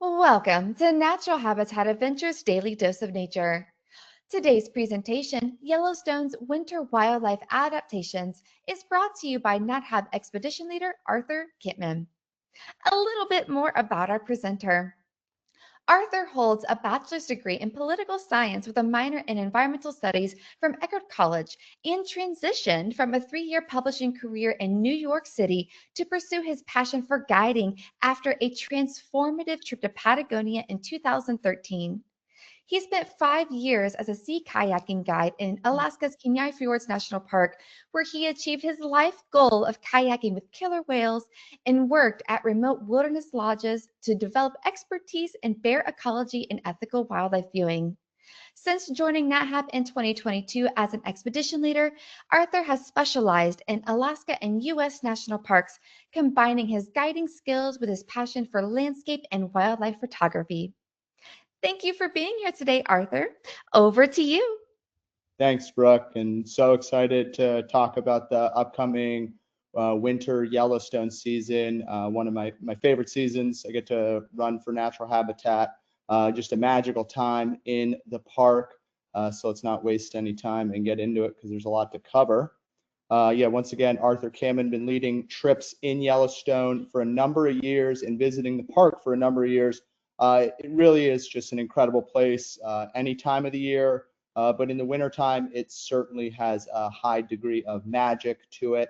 Welcome to Natural Habitat Adventures Daily Dose of Nature. Today's presentation, Yellowstone's Winter Wildlife Adaptations, is brought to you by NatHab Expedition Leader Arthur Kampmann. A little bit more about our presenter. Arthur holds a bachelor's degree in political science with a minor in environmental studies from Eckerd College and transitioned from a 3-year publishing career in New York City to pursue his passion for guiding after a transformative trip to Patagonia in 2013. He spent 5 years as a sea kayaking guide in Alaska's Kenai Fjords National Park, where he achieved his life goal of kayaking with killer whales and worked at remote wilderness lodges to develop expertise in bear ecology and ethical wildlife viewing. Since joining NatHab in 2022 as an expedition leader, Arthur has specialized in Alaska and U.S. national parks, combining his guiding skills with his passion for landscape and wildlife photography. Thank you for being here today, Arthur. Over to you. Thanks, Brooke, and so excited to talk about the upcoming winter Yellowstone season, one of my favorite seasons. I get to run for Natural Habitat, just a magical time in the park, so let's not waste any time and get into it because there's a lot to cover. Once again, Arthur Kampmann, been leading trips in Yellowstone for a number of years and visiting the park for a number of years. It really is just an incredible place any time of the year, but in the wintertime, it certainly has a high degree of magic to it.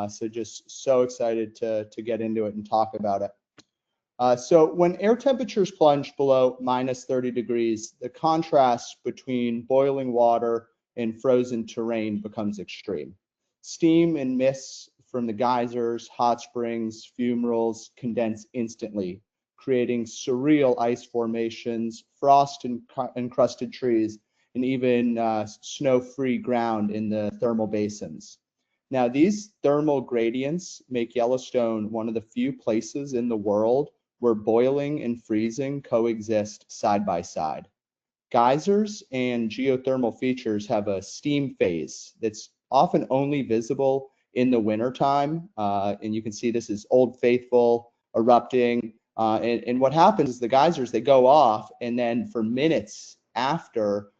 So just so excited to get into it and talk about it. So when air temperatures plunge below minus 30 degrees, the contrast between boiling water and frozen terrain becomes extreme. Steam and mists from the geysers, hot springs, fumaroles condense instantly, creating surreal ice formations, frost-encrusted trees, and even snow-free ground in the thermal basins. Now, these thermal gradients make Yellowstone one of the few places in the world where boiling and freezing coexist side by side. Geysers and geothermal features have a steam phase that's often only visible in the wintertime, and you can see this is Old Faithful erupting. And what happens is the geysers, they go off, and then for minutes after,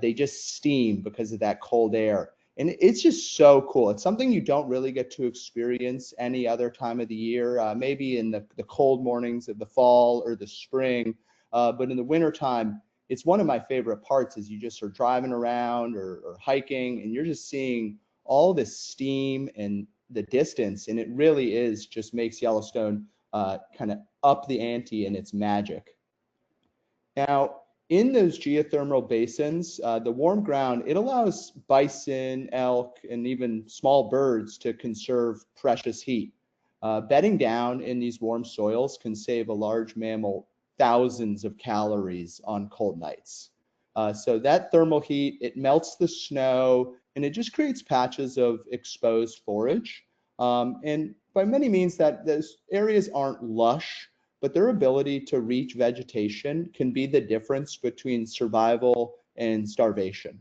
they just steam because of that cold air. And it's just so cool. It's something you don't really get to experience any other time of the year, maybe in the cold mornings of the fall or the spring. But in the wintertime, it's one of my favorite parts is you just are driving around or hiking, and you're just seeing all this steam and the distance. And it really is just makes Yellowstone kind of up the ante in its magic. Now, in those geothermal basins, the warm ground, it allows bison, elk, and even small birds to conserve precious heat. Bedding down in these warm soils can save a large mammal thousands of calories on cold nights. So that thermal heat, it melts the snow, and it just creates patches of exposed forage. And by many means that those areas aren't lush, but their ability to reach vegetation can be the difference between survival and starvation.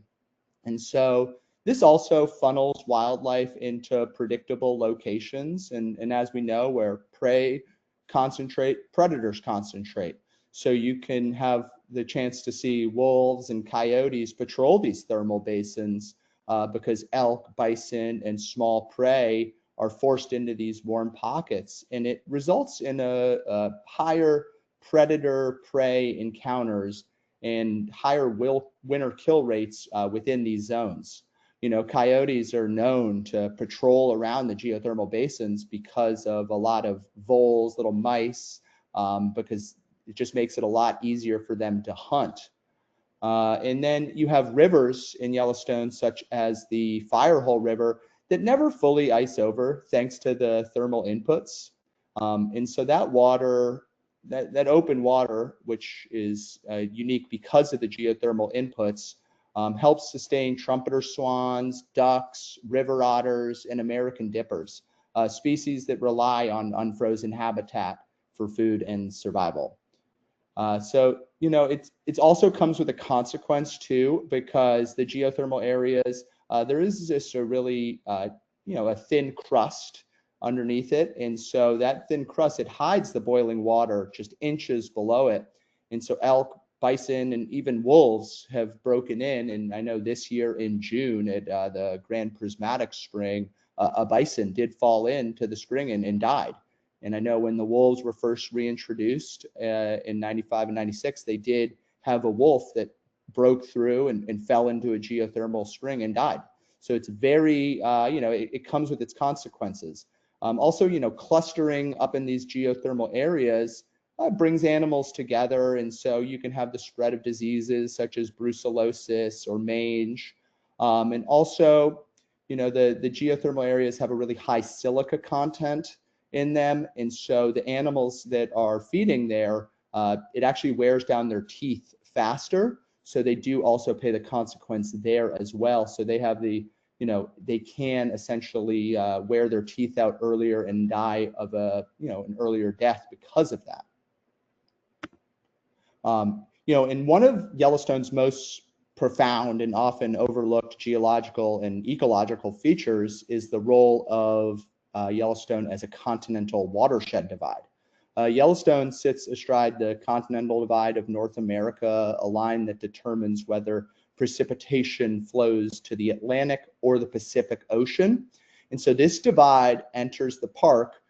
And so this also funnels wildlife into predictable locations. And as we know, where prey concentrate, predators concentrate. So you can have the chance to see wolves and coyotes patrol these thermal basins because elk, bison, and small prey are forced into these warm pockets, and it results in a higher predator-prey encounters and higher winter kill rates within these zones. You know, coyotes are known to patrol around the geothermal basins because of a lot of voles, little mice, because it just makes it a lot easier for them to hunt. And then you have rivers in Yellowstone, such as the Firehole River, that never fully ice over thanks to the thermal inputs. And so that water, that open water, which is unique because of the geothermal inputs, helps sustain trumpeter swans, ducks, river otters, and American dippers, species that rely on unfrozen habitat for food and survival. So, you know, it also comes with a consequence too, because the geothermal areas, there is just a really, you know, a thin crust underneath it. And so that thin crust, it hides the boiling water just inches below it. And so elk, bison, and even wolves have broken in. And I know this year in June at the Grand Prismatic Spring, a bison did fall into the spring and died. And I know when the wolves were first reintroduced in 95 and 96, they did have a wolf that broke through and fell into a geothermal spring and died. So it's very, it comes with its consequences. Also, clustering up in these geothermal areas brings animals together, and so you can have the spread of diseases such as brucellosis or mange. And also, the geothermal areas have a really high silica content in them, and so the animals that are feeding there, it actually wears down their teeth faster. So they do also pay the consequence there as well. So they have the, they can essentially wear their teeth out earlier and die of an earlier death because of that. And one of Yellowstone's most profound and often overlooked geological and ecological features is the role of Yellowstone as a continental watershed divide. Yellowstone sits astride the continental divide of North America, a line that determines whether precipitation flows to the Atlantic or the Pacific Ocean. And so this divide enters the park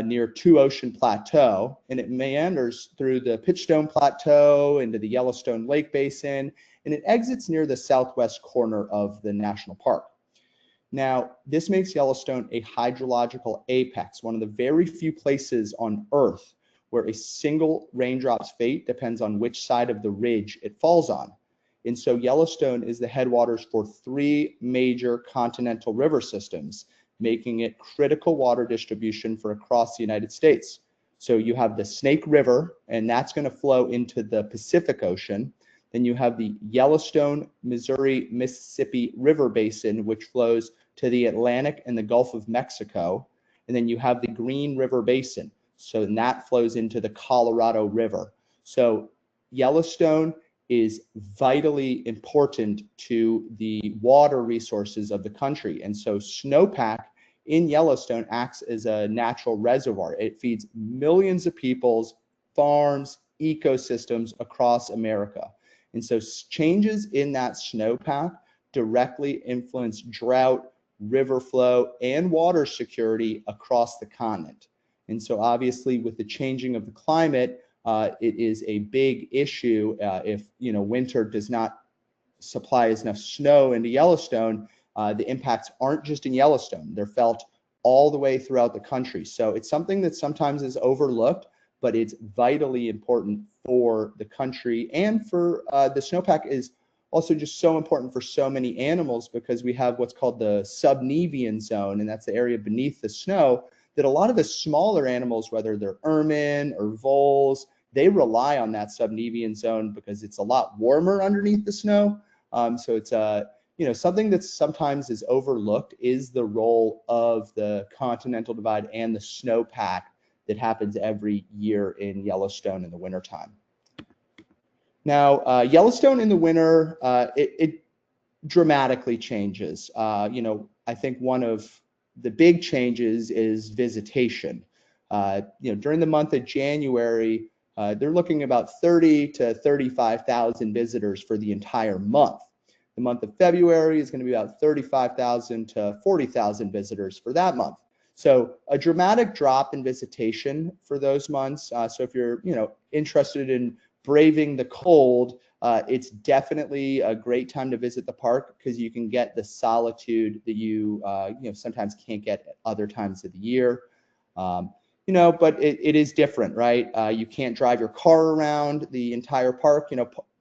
near Two Ocean Plateau, and it meanders through the Pitchstone Plateau into the Yellowstone Lake Basin, and it exits near the southwest corner of the national park. Now, this makes Yellowstone a hydrological apex, one of the very few places on Earth where a single raindrop's fate depends on which side of the ridge it falls on. And so Yellowstone is the headwaters for 3 major continental river systems, making it critical water distribution for across the United States. So you have the Snake River, and that's going to flow into the Pacific Ocean. Then you have the Yellowstone, Missouri, Mississippi River Basin, which flows to the Atlantic and the Gulf of Mexico. And then you have the Green River Basin. So that flows into the Colorado River. So Yellowstone is vitally important to the water resources of the country. And so snowpack in Yellowstone acts as a natural reservoir. It feeds millions of people's farms, ecosystems across America. And so changes in that snowpack directly influence drought, river flow, and water security across the continent. And so obviously with the changing of the climate, it is a big issue if winter does not supply enough snow into Yellowstone. The impacts aren't just in Yellowstone, they're felt all the way throughout the country. So it's something that sometimes is overlooked, but it's vitally important for the country, and for the snowpack is also just so important for so many animals, because we have what's called the subnevian zone, and that's the area beneath the snow that a lot of the smaller animals, whether they're ermine or voles, they rely on that subnevian zone because it's a lot warmer underneath the snow. So it's something that sometimes is overlooked is the role of the continental divide and the snowpack that happens every year in Yellowstone in the wintertime. Now, Yellowstone in the winter, it dramatically changes. I think one of the big changes is visitation. During the month of January, they're looking about 30 to 35,000 visitors for the entire month. The month of February is going to be about 35,000 to 40,000 visitors for that month. So a dramatic drop in visitation for those months. So if you're interested in braving the cold, it's definitely a great time to visit the park because you can get the solitude that you sometimes can't get at other times of the year. But it is different, right? You can't drive your car around the entire park.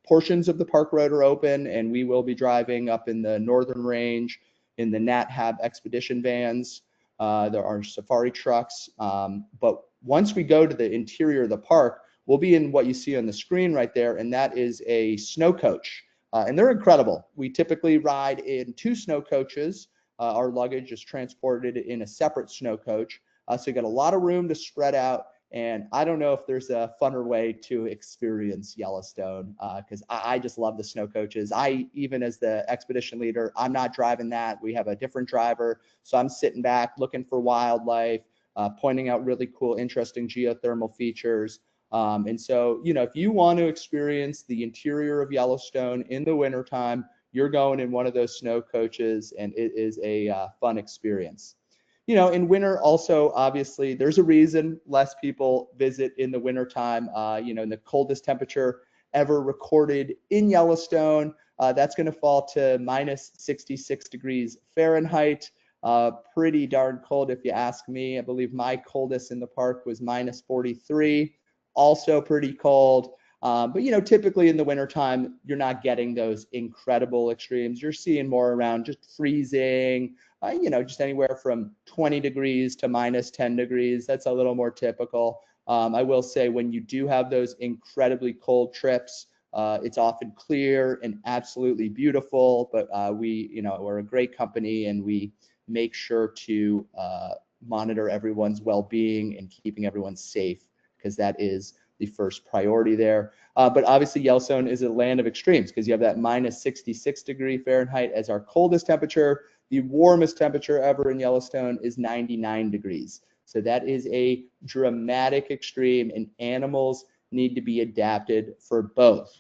Portions of the park road are open, and we will be driving up in the northern range in the Nat Hab expedition vans. There are safari trucks, but once we go to the interior of the park, we'll be in what you see on the screen right there, and that is a snow coach. And they're incredible. We typically ride in 2 snow coaches. Our luggage is transported in a separate snow coach. So you got a lot of room to spread out, And I don't know if there's a funner way to experience Yellowstone, because I just love the snow coaches. Even as the expedition leader, I'm not driving that. We have a different driver. So I'm sitting back looking for wildlife, pointing out really cool, interesting geothermal features. And so, if you want to experience the interior of Yellowstone in the wintertime, you're going in one of those snow coaches, and it is a fun experience. In winter also, obviously, there's a reason less people visit in the wintertime. In the coldest temperature ever recorded in Yellowstone, that's going to fall to minus 66 degrees Fahrenheit. Pretty darn cold if you ask me. I believe my coldest in the park was minus 43, also pretty cold. But typically in the wintertime, you're not getting those incredible extremes. You're seeing more around just freezing, just anywhere from 20 degrees to minus 10 degrees. That's a little more typical. I will say when you do have those incredibly cold trips, it's often clear and absolutely beautiful, but we're a great company, and we make sure to monitor everyone's well-being and keeping everyone safe, because that is the first priority there. But obviously Yellowstone is a land of extremes, because you have that minus 66 degree Fahrenheit as our coldest temperature. The warmest temperature ever in Yellowstone is 99 degrees. So that is a dramatic extreme, and animals need to be adapted for both.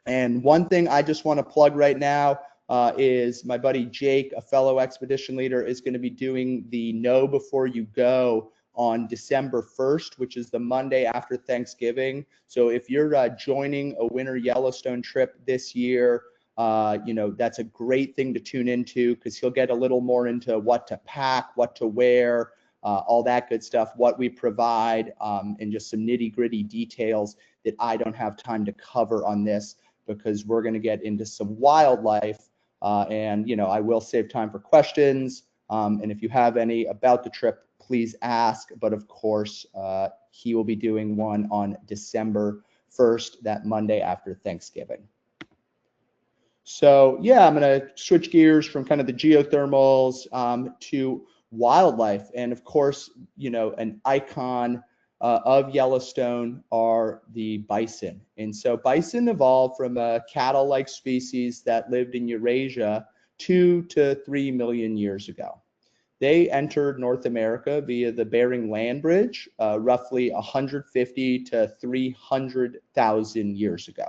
And one thing I just want to plug right now is my buddy Jake, a fellow expedition leader, is going to be doing the Know Before You Go on December 1st, which is the Monday after Thanksgiving. So if you're joining a winter Yellowstone trip this year, that's a great thing to tune into, because he'll get a little more into what to pack, what to wear, all that good stuff, what we provide, and just some nitty-gritty details that I don't have time to cover on this, because we're going to get into some wildlife, and I will save time for questions, and if you have any about the trip, please ask. But of course, he will be doing one on December 1st, that Monday after Thanksgiving. So yeah, I'm going to switch gears from kind of the geothermals to wildlife. And of course, an icon of Yellowstone are the bison. And so bison evolved from a cattle-like species that lived in Eurasia 2 to 3 million years ago. They entered North America via the Bering Land Bridge roughly 150 to 300,000 years ago.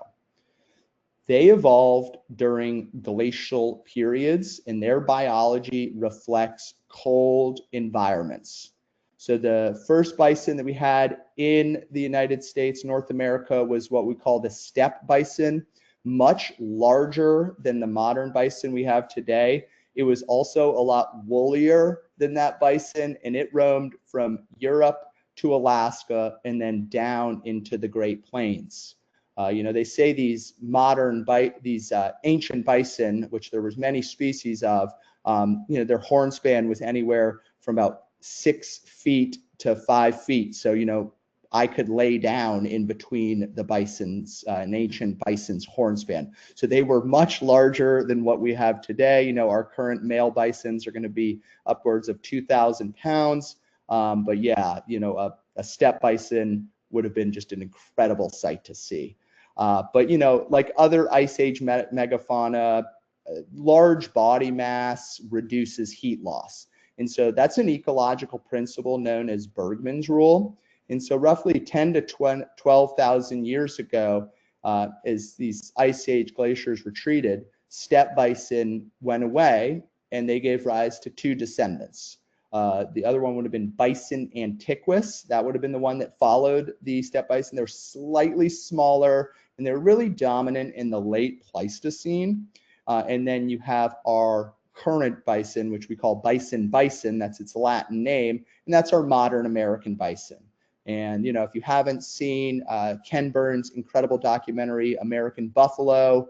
They evolved during glacial periods, and their biology reflects cold environments. So the first bison that we had in the United States, North America, was what we call the steppe bison, much larger than the modern bison we have today. It was also a lot woollier than that bison, and it roamed from Europe to Alaska and then down into the Great Plains. They say these ancient bison, which there was many species of, their horn span was anywhere from about 6 feet to 5 feet. So, I could lay down in between the bison's, an ancient bison's horn span. So they were much larger than what we have today. Our current male bisons are going to be upwards of 2,000 pounds. But yeah, a steppe bison would have been just an incredible sight to see. But like other ice age megafauna, large body mass reduces heat loss. And so that's an ecological principle known as Bergmann's rule. And so roughly 10 to 12,000 years ago, as these ice age glaciers retreated, steppe bison went away, and they gave rise to 2 descendants. The other one would have been bison antiquus. That would have been the one that followed the steppe bison. They're slightly smaller, and they're really dominant in the late Pleistocene. And then you have our current bison, which we call bison, that's its Latin name, and that's our modern American bison. And if you haven't seen Ken Burns' incredible documentary, American Buffalo,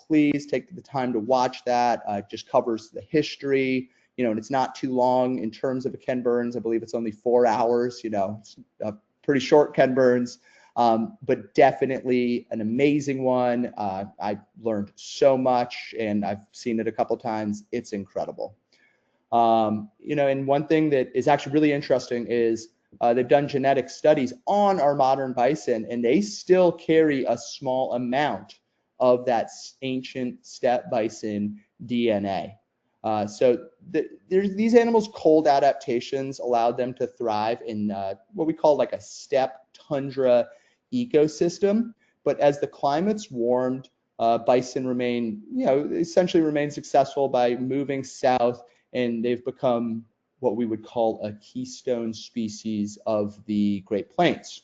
please take the time to watch that. It just covers the history, and it's not too long in terms of a Ken Burns. I believe it's only 4 hours, it's a pretty short Ken Burns. But definitely an amazing one. I learned so much, and I've seen it a couple times. It's incredible. And one thing that is actually really interesting is they've done genetic studies on our modern bison, and they still carry a small amount of that ancient steppe bison DNA. So these animals' cold adaptations allowed them to thrive in what we call like a steppe tundra ecosystem. But as the climate's warmed, bison essentially remain successful by moving south, and they've become what we would call a keystone species of the Great Plains.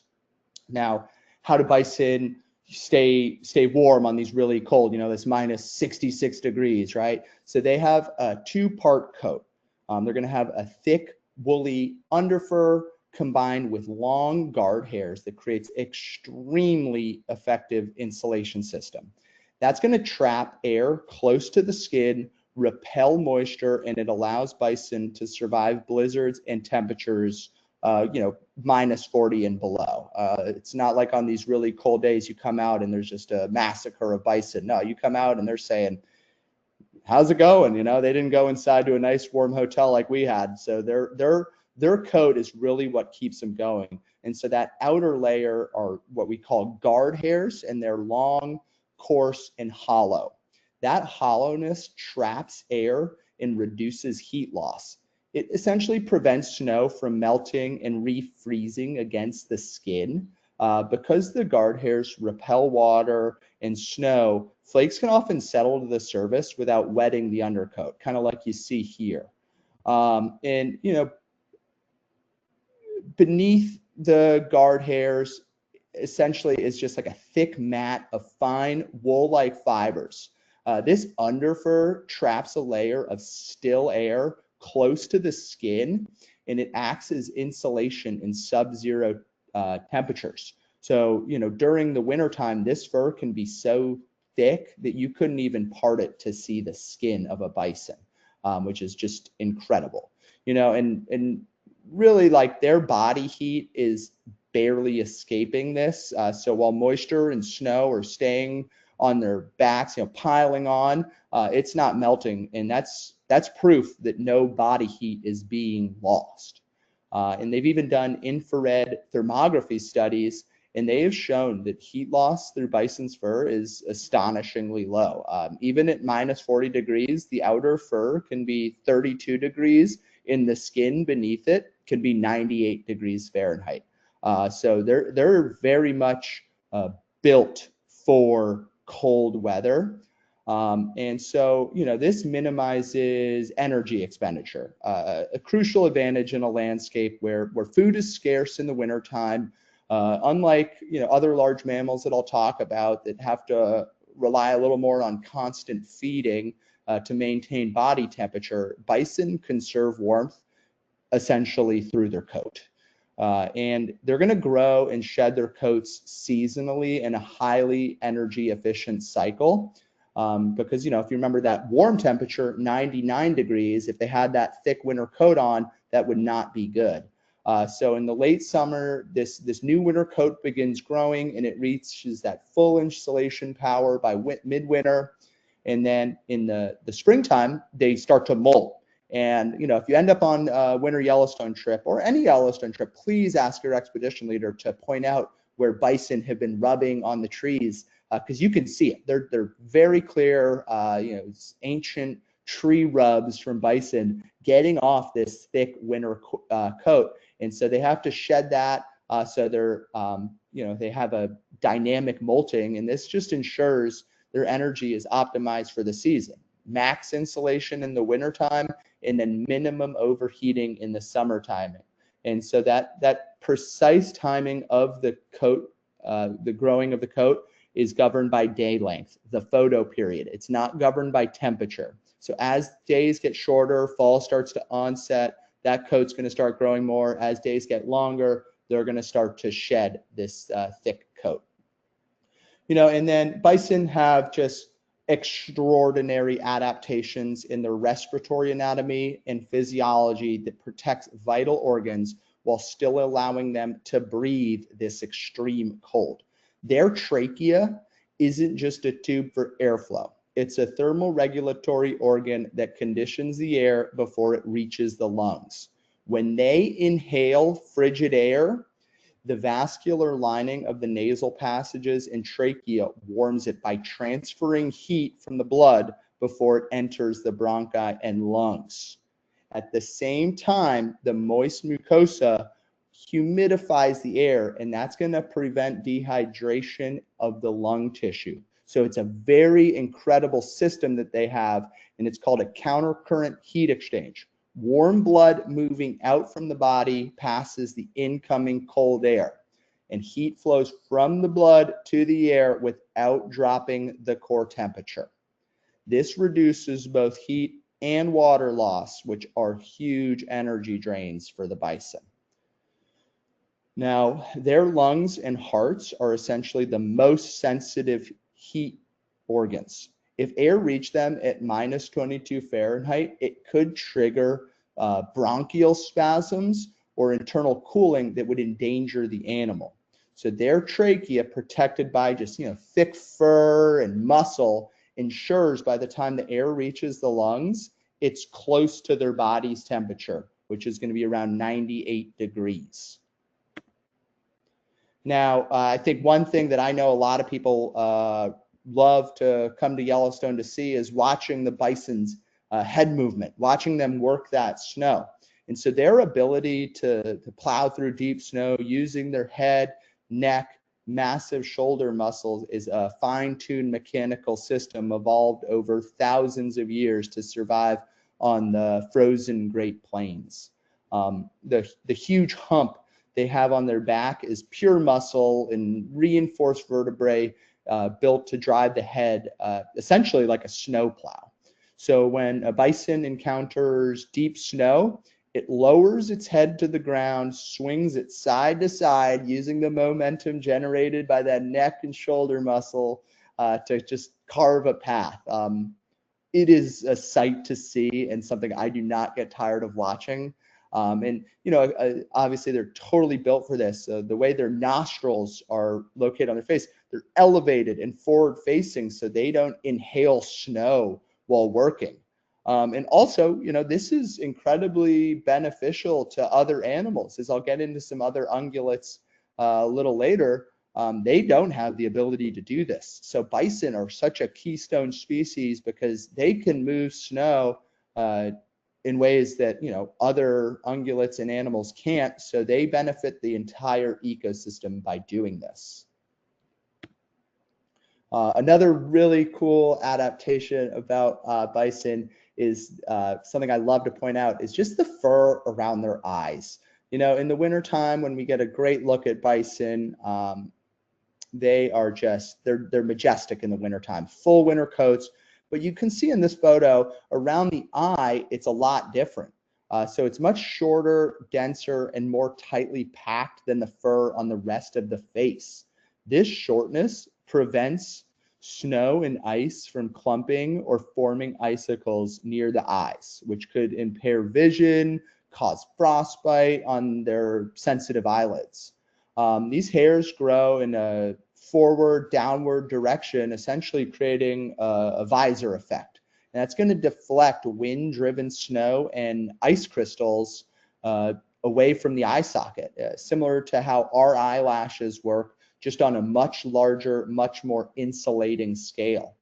Now, how do bison stay warm on these really cold, this minus 66 degrees, right? So they have a two-part coat. They're going to have a thick, woolly underfur combined with long guard hairs that creates extremely effective insulation system. That's going to trap air close to the skin, repel moisture, and it allows bison to survive blizzards and temperatures minus 40 and below. It's not like on these really cold days you come out and there's just a massacre of bison. No, you come out and they're saying, how's it going? They didn't go inside to a nice warm hotel like we had. So their coat is really what keeps them going. And so that outer layer are what we call guard hairs, and they're long, coarse, and hollow. That hollowness traps air and reduces heat loss. It essentially prevents snow from melting and refreezing against the skin. Because the guard hairs repel water and snow, flakes can often settle to the surface without wetting the undercoat, kind of like you see here. And beneath the guard hairs essentially is just like a thick mat of fine wool-like fibers. This underfur traps a layer of still air close to the skin, and it acts as insulation in sub-zero temperatures. So, during the wintertime, this fur can be so thick that you couldn't even part it to see the skin of a bison, which is just incredible. And really, like, their body heat is barely escaping this. So while moisture and snow are staying on their backs, piling on, it's not melting, and that's proof that no body heat is being lost. And they've even done infrared thermography studies, and they have shown that heat loss through bison's fur is astonishingly low. Even at minus 40 degrees, the outer fur can be 32 degrees, and the skin beneath it can be 98 degrees Fahrenheit. So they're very much built for cold weather. And so, this minimizes energy expenditure, a crucial advantage in a landscape where food is scarce in the wintertime. Unlike, other large mammals that I'll talk about that have to rely a little more on constant feeding to maintain body temperature, bison conserve warmth essentially through their coat. And they're going to grow and shed their coats seasonally in a highly energy efficient cycle. Because, if you remember that warm temperature, 99 degrees, if they had that thick winter coat on, that would not be good. So in the late summer, this new winter coat begins growing, and it reaches that full insulation power by midwinter. And then in the springtime, they start to molt. And, if you end up on a winter Yellowstone trip or any Yellowstone trip, please ask your expedition leader to point out where bison have been rubbing on the trees, because you can see it. They're very clear, ancient tree rubs from bison getting off this thick winter coat. And so they have to shed that. So they're, they have a dynamic molting, and this just ensures their energy is optimized for the season. Max insulation in the wintertime, and then minimum overheating in the summertime. And so that precise timing of the coat, the growing of the coat, is governed by day length, the photoperiod. It's not governed by temperature. So as days get shorter, fall starts to onset, that coat's going to start growing more. As days get longer, they're going to start to shed this thick coat. And then bison have just extraordinary adaptations in their respiratory anatomy and physiology that protects vital organs while still allowing them to breathe this extreme cold. Their trachea isn't just a tube for airflow. It's a thermal regulatory organ that conditions the air before it reaches the lungs. When they inhale frigid air, the vascular lining of the nasal passages and trachea warms it by transferring heat from the blood before it enters the bronchi and lungs. At the same time, the moist mucosa humidifies the air, and that's going to prevent dehydration of the lung tissue. So it's a very incredible system that they have, and it's called a countercurrent heat exchange. Warm blood moving out from the body passes the incoming cold air, and heat flows from the blood to the air without dropping the core temperature. This reduces both heat and water loss, which are huge energy drains for the bison. Now, their lungs and hearts are essentially the most sensitive heat organs. If air reached them at minus 22 Fahrenheit, it could trigger bronchial spasms or internal cooling that would endanger the animal. So their trachea, protected by just thick fur and muscle, ensures by the time the air reaches the lungs, it's close to their body's temperature, which is going to be around 98 degrees. Now, I think one thing that I know a lot of people love to come to Yellowstone to see is watching the bison's head movement, watching them work that snow. And so their ability to plow through deep snow using their head, neck, massive shoulder muscles is a fine-tuned mechanical system evolved over thousands of years to survive on the frozen Great Plains. The huge hump they have on their back is pure muscle and reinforced vertebrae built to drive the head, essentially like a snow plow. So when a bison encounters deep snow, it lowers its head to the ground, swings it side to side using the momentum generated by that neck and shoulder muscle to just carve a path. It is a sight to see and something I do not get tired of watching. Obviously they're totally built for this. The way their nostrils are located on their face, they're elevated and forward facing so they don't inhale snow while working. And also, this is incredibly beneficial to other animals. As I'll get into some other ungulates a little later, they don't have the ability to do this. So bison are such a keystone species because they can move snow in ways that other ungulates and animals can't. So they benefit the entire ecosystem by doing this. Another really cool adaptation about bison is something I love to point out is just the fur around their eyes. In the wintertime when we get a great look at bison, they're majestic in the wintertime, full winter coats. But you can see in this photo around the eye, it's a lot different. So it's much shorter, denser, and more tightly packed than the fur on the rest of the face. This shortness prevents snow and ice from clumping or forming icicles near the eyes, which could impair vision, cause frostbite on their sensitive eyelids. These hairs grow in a forward, downward direction, essentially creating a visor effect. And that's going to deflect wind-driven snow and ice crystals away from the eye socket, similar to how our eyelashes work, just on a much larger, much more insulating scale.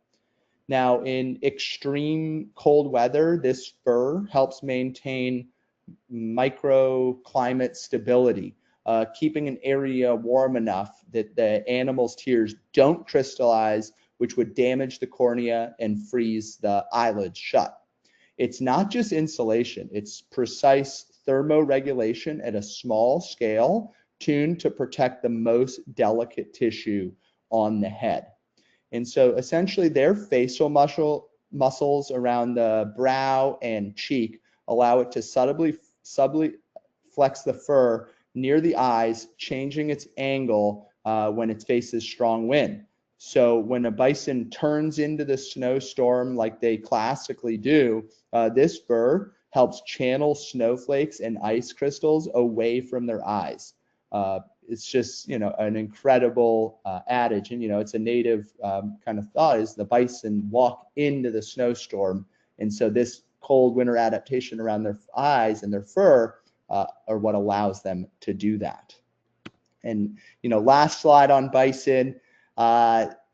Now, in extreme cold weather, this fur helps maintain microclimate stability, keeping an area warm enough that the animal's tears don't crystallize, which would damage the cornea and freeze the eyelids shut. It's not just insulation, it's precise thermoregulation at a small scale, tuned to protect the most delicate tissue on the head. And so essentially their facial muscles around the brow and cheek allow it to subtly flex the fur near the eyes, changing its angle when it faces strong wind. So when a bison turns into the snowstorm like they classically do, this fur helps channel snowflakes and ice crystals away from their eyes. It's just, an incredible adage. And, it's a native kind of thought is the bison walk into the snowstorm. And so this cold winter adaptation around their eyes and their fur or what allows them to do that. And, last slide on bison.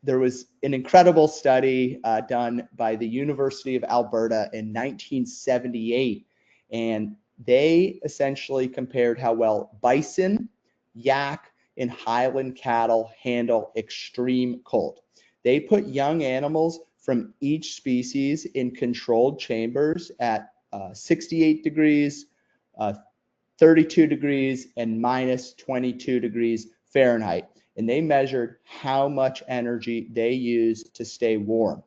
There was an incredible study done by the University of Alberta in 1978, and they essentially compared how well bison, yak, and highland cattle handle extreme cold. They put young animals from each species in controlled chambers at 68 degrees, 32 degrees, and minus 22 degrees Fahrenheit. And they measured how much energy they use to stay warm.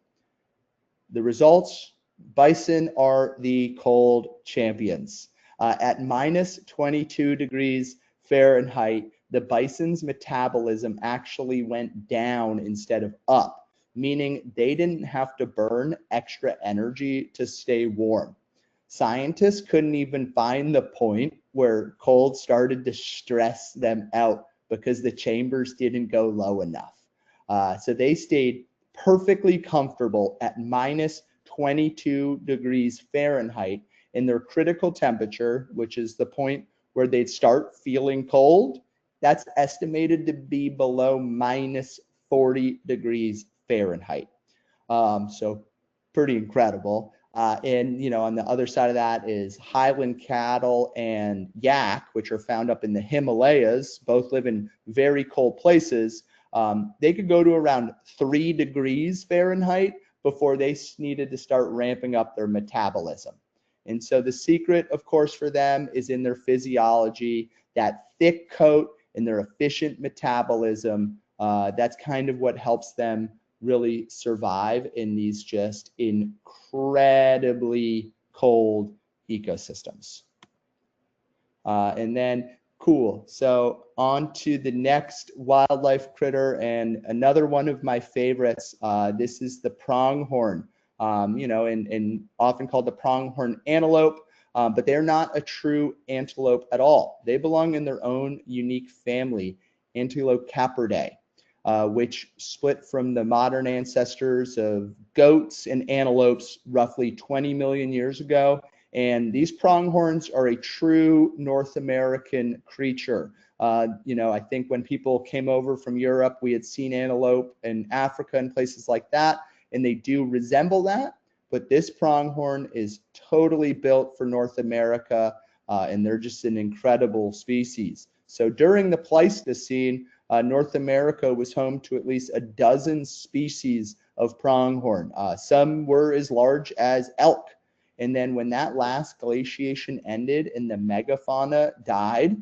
The results, bison are the cold champions. At minus 22 degrees Fahrenheit, the bison's metabolism actually went down instead of up, meaning they didn't have to burn extra energy to stay warm. Scientists couldn't even find the point where cold started to stress them out because the chambers didn't go low enough. So they stayed perfectly comfortable at minus 22 degrees Fahrenheit in their critical temperature, which is the point where they'd start feeling cold. That's estimated to be below minus 40 degrees Fahrenheit. So pretty incredible. And on the other side of that is highland cattle and yak, which are found up in the Himalayas. Both live in very cold places. They could go to around 3 degrees Fahrenheit before they needed to start ramping up their metabolism. And so the secret, of course, for them is in their physiology, that thick coat and their efficient metabolism. That's kind of what helps them really survive in these just incredibly cold ecosystems. And then cool. So on to the next wildlife critter, and another one of my favorites. This is the pronghorn, and often called the pronghorn antelope, but they're not a true antelope at all. They belong in their own unique family, Antilocapridae. Which split from the modern ancestors of goats and antelopes roughly 20 million years ago. And these pronghorns are a true North American creature. I think when people came over from Europe, we had seen antelope in Africa and places like that, and they do resemble that. But this pronghorn is totally built for North America, and they're just an incredible species. So during the Pleistocene, North America was home to at least a dozen species of pronghorn. Some were as large as elk. And then when that last glaciation ended and the megafauna died,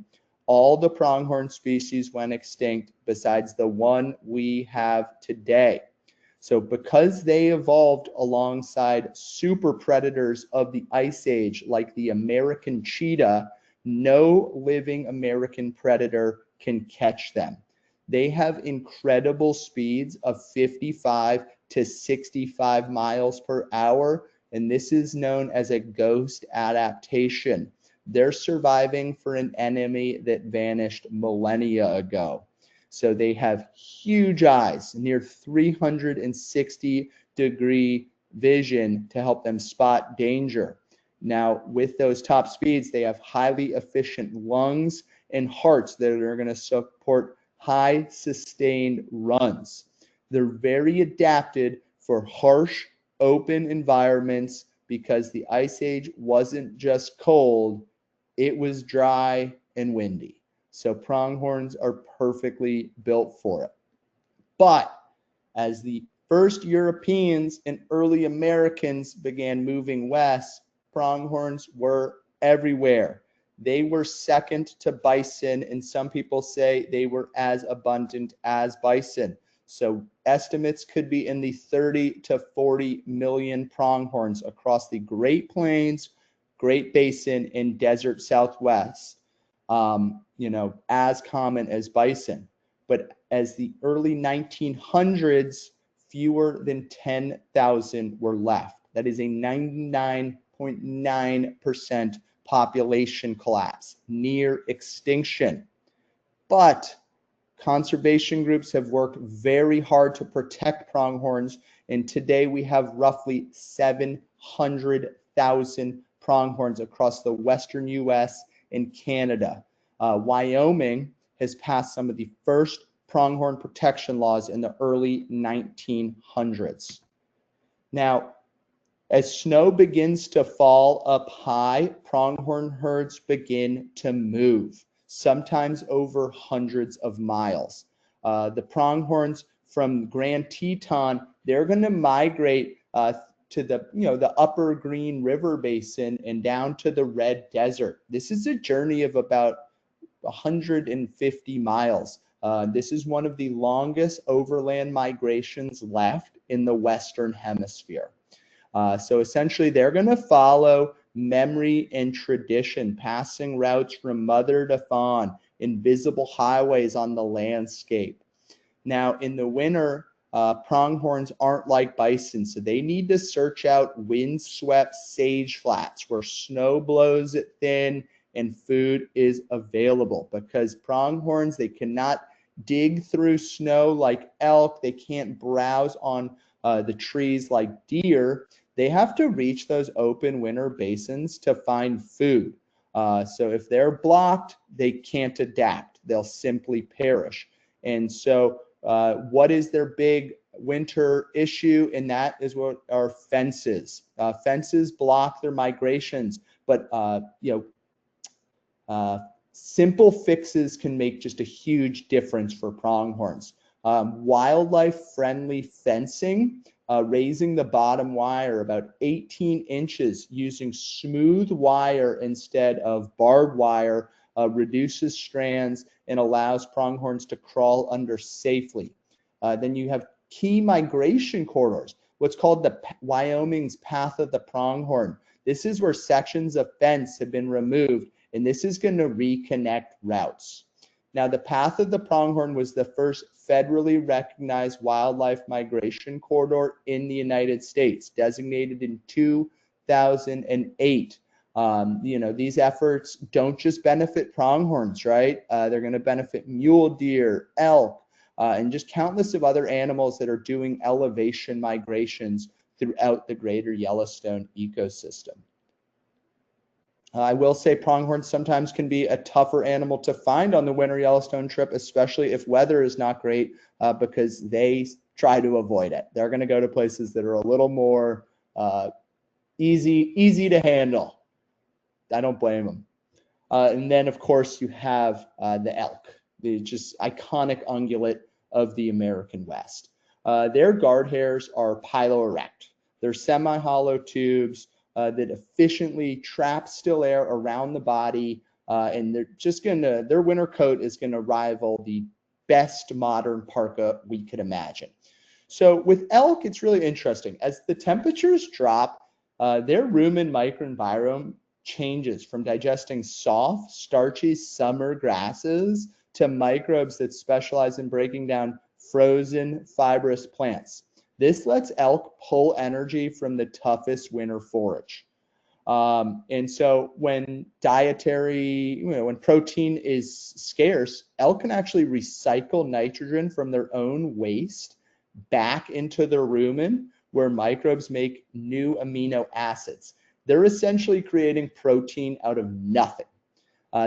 all the pronghorn species went extinct besides the one we have today. So because they evolved alongside super predators of the Ice Age like the American cheetah, no living American predator can catch them. They have incredible speeds of 55 to 65 miles per hour, and this is known as a ghost adaptation. They're surviving for an enemy that vanished millennia ago. So they have huge eyes, near 360-degree vision to help them spot danger. Now, with those top speeds, they have highly efficient lungs and hearts that are going to support high sustained runs. They're very adapted for harsh, open environments because the Ice Age wasn't just cold, it was dry and windy. So pronghorns are perfectly built for it. But as the first Europeans and early Americans began moving west, pronghorns were everywhere. They were second to bison, and some people say they were as abundant as bison. So estimates could be in the 30 to 40 million pronghorns across the Great Plains, Great Basin, and Desert Southwest, as common as bison. But as the early 1900s, fewer than 10,000 were left. That is a 99.9% population collapse, near extinction. But conservation groups have worked very hard to protect pronghorns, and today we have roughly 700,000 pronghorns across the western US in Canada. Wyoming has passed some of the first pronghorn protection laws in the early 1900s. Now, as snow begins to fall up high, pronghorn herds begin to move, sometimes over hundreds of miles. The pronghorns from Grand Teton, they're going to migrate to the upper Green River Basin and down to the Red Desert. This is a journey of about 150 miles. This is one of the longest overland migrations left in the Western Hemisphere. So essentially, they're going to follow memory and tradition, passing routes from mother to fawn, invisible highways on the landscape. Now, in the winter, pronghorns aren't like bison, so they need to search out windswept sage flats where snow blows it thin and food is available, because pronghorns, they cannot dig through snow like elk. They can't browse on the trees like deer. They have to reach those open winter basins to find food. So if they're blocked, they can't adapt. They'll simply perish. And so what is their big winter issue? And that is what are fences. Fences block their migrations, but simple fixes can make just a huge difference for pronghorns. Wildlife-friendly fencing, raising the bottom wire about 18 inches using smooth wire instead of barbed wire, reduces strands and allows pronghorns to crawl under safely. Then you have key migration corridors, what's called the Wyoming's Path of the Pronghorn. This is where sections of fence have been removed, and this is going to reconnect routes. Now, the Path of the Pronghorn was the first federally recognized wildlife migration corridor in the United States, designated in 2008. These efforts don't just benefit pronghorns, right? They're going to benefit mule deer, elk, and just countless of other animals that are doing elevation migrations throughout the greater Yellowstone ecosystem. I will say pronghorns sometimes can be a tougher animal to find on the winter Yellowstone trip, especially if weather is not great, because they try to avoid it. They're going to go to places that are a little more easy to handle. I don't blame them. And then, of course, you have the elk, the just iconic ungulate of the American West. Their guard hairs are piloerect. They're semi-hollow tubes that efficiently trap still air around the body, and their winter coat is gonna rival the best modern parka we could imagine. So with elk, it's really interesting. As the temperatures drop, their rumen microenvironment changes from digesting soft, starchy summer grasses to microbes that specialize in breaking down frozen fibrous plants. This lets elk pull energy from the toughest winter forage. And so when when protein is scarce, elk can actually recycle nitrogen from their own waste back into their rumen, where microbes make new amino acids. They're essentially creating protein out of nothing.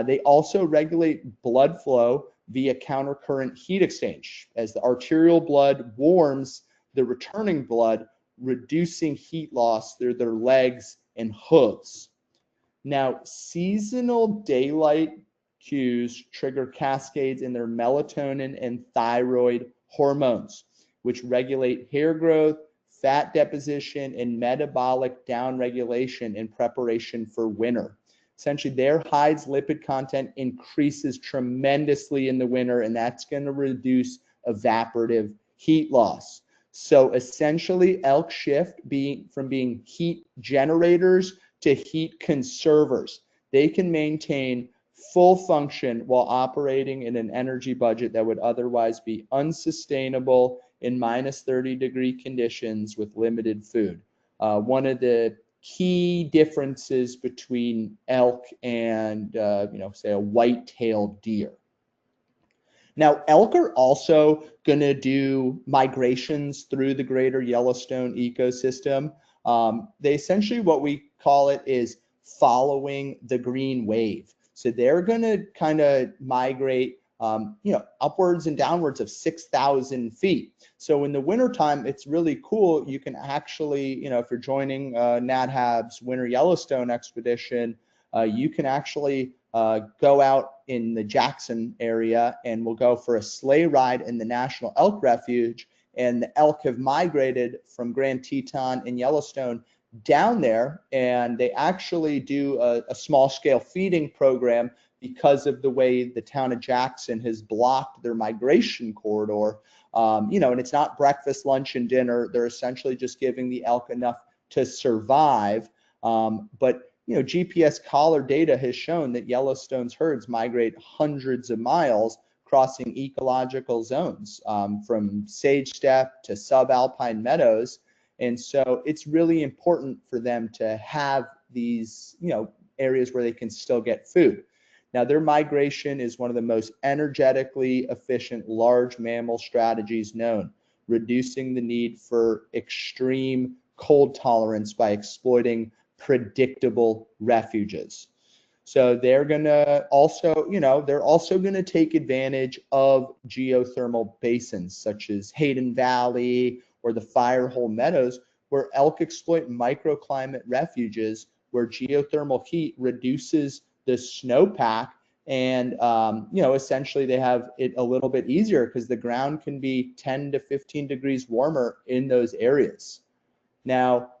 They also regulate blood flow via countercurrent heat exchange. As the arterial blood warms the returning blood, reducing heat loss through their legs and hooves. Now, seasonal daylight cues trigger cascades in their melatonin and thyroid hormones, which regulate hair growth, fat deposition, and metabolic downregulation in preparation for winter. Essentially, their hide's lipid content increases tremendously in the winter, and that's going to reduce evaporative heat loss. So essentially, elk shift from being heat generators to heat conservers. They can maintain full function while operating in an energy budget that would otherwise be unsustainable in minus 30-degree conditions with limited food. One of the key differences between elk and, say a white-tailed deer. Now, elk are also going to do migrations through the greater Yellowstone ecosystem. They essentially, what we call it is following the green wave. So they're going to kind of migrate, upwards and downwards of 6,000 feet. So in the wintertime, it's really cool. You can actually, if you're joining NatHab's Winter Yellowstone expedition, you can actually go out in the Jackson area, and we'll go for a sleigh ride in the National Elk Refuge. And the elk have migrated from Grand Teton and Yellowstone down there, and they actually do a small scale feeding program because of the way the town of Jackson has blocked their migration corridor. And it's not breakfast, lunch, and dinner. They're essentially just giving the elk enough to survive. But GPS collar data has shown that Yellowstone's herds migrate hundreds of miles, crossing ecological zones, from sage steppe to subalpine meadows. And so it's really important for them to have these, areas where they can still get food. Now, their migration is one of the most energetically efficient large mammal strategies known, reducing the need for extreme cold tolerance by exploiting predictable refuges. So they're gonna also, they're also gonna take advantage of geothermal basins such as Hayden Valley or the Firehole Meadows, where elk exploit microclimate refuges where geothermal heat reduces the snowpack, and essentially they have it a little bit easier because the ground can be 10 to 15 degrees warmer in those areas. Now,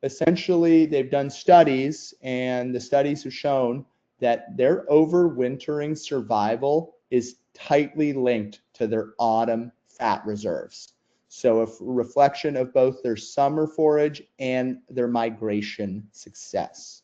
essentially, they've done studies, and the studies have shown that their overwintering survival is tightly linked to their autumn fat reserves. So a reflection of both their summer forage and their migration success.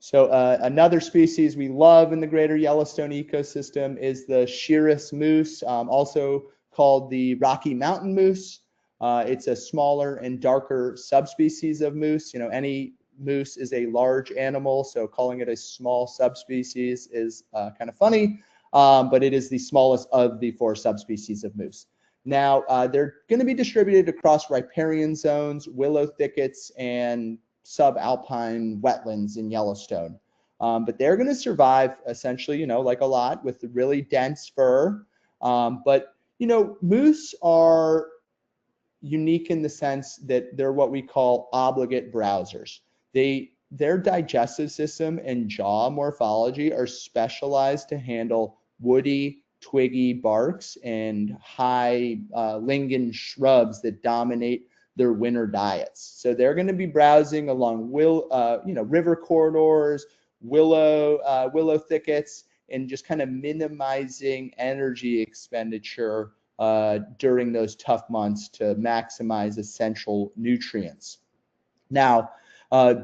So another species we love in the greater Yellowstone ecosystem is the Shiras moose, also called the Rocky Mountain moose. It's a smaller and darker subspecies of moose. Any moose is a large animal, so calling it a small subspecies is kind of funny, but it is the smallest of the 4 subspecies of moose. Now, they're going to be distributed across riparian zones, willow thickets, and subalpine wetlands in Yellowstone. But they're going to survive essentially, like a lot, with really dense fur. But moose are unique in the sense that they're what we call obligate browsers. Their digestive system and jaw morphology are specialized to handle woody, twiggy barks and high ligand shrubs that dominate their winter diets. So they're going to be browsing along river corridors, willow thickets, and just kind of minimizing energy expenditure during those tough months to maximize essential nutrients. Now,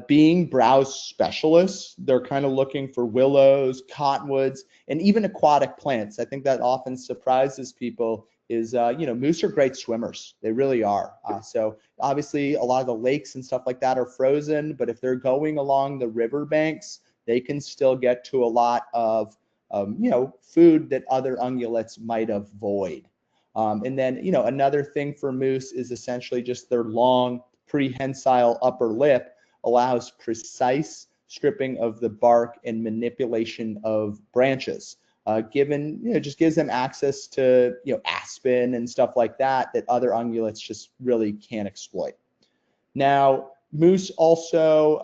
being browse specialists, they're kind of looking for willows, cottonwoods, and even aquatic plants. I think that often surprises people is, moose are great swimmers. They really are. So obviously a lot of the lakes and stuff like that are frozen, but if they're going along the riverbanks, they can still get to a lot of, food that other ungulates might avoid. And then, another thing for moose is essentially just their long prehensile upper lip allows precise stripping of the bark and manipulation of branches. Just gives them access to, aspen and stuff like that other ungulates just really can't exploit. Now, moose also,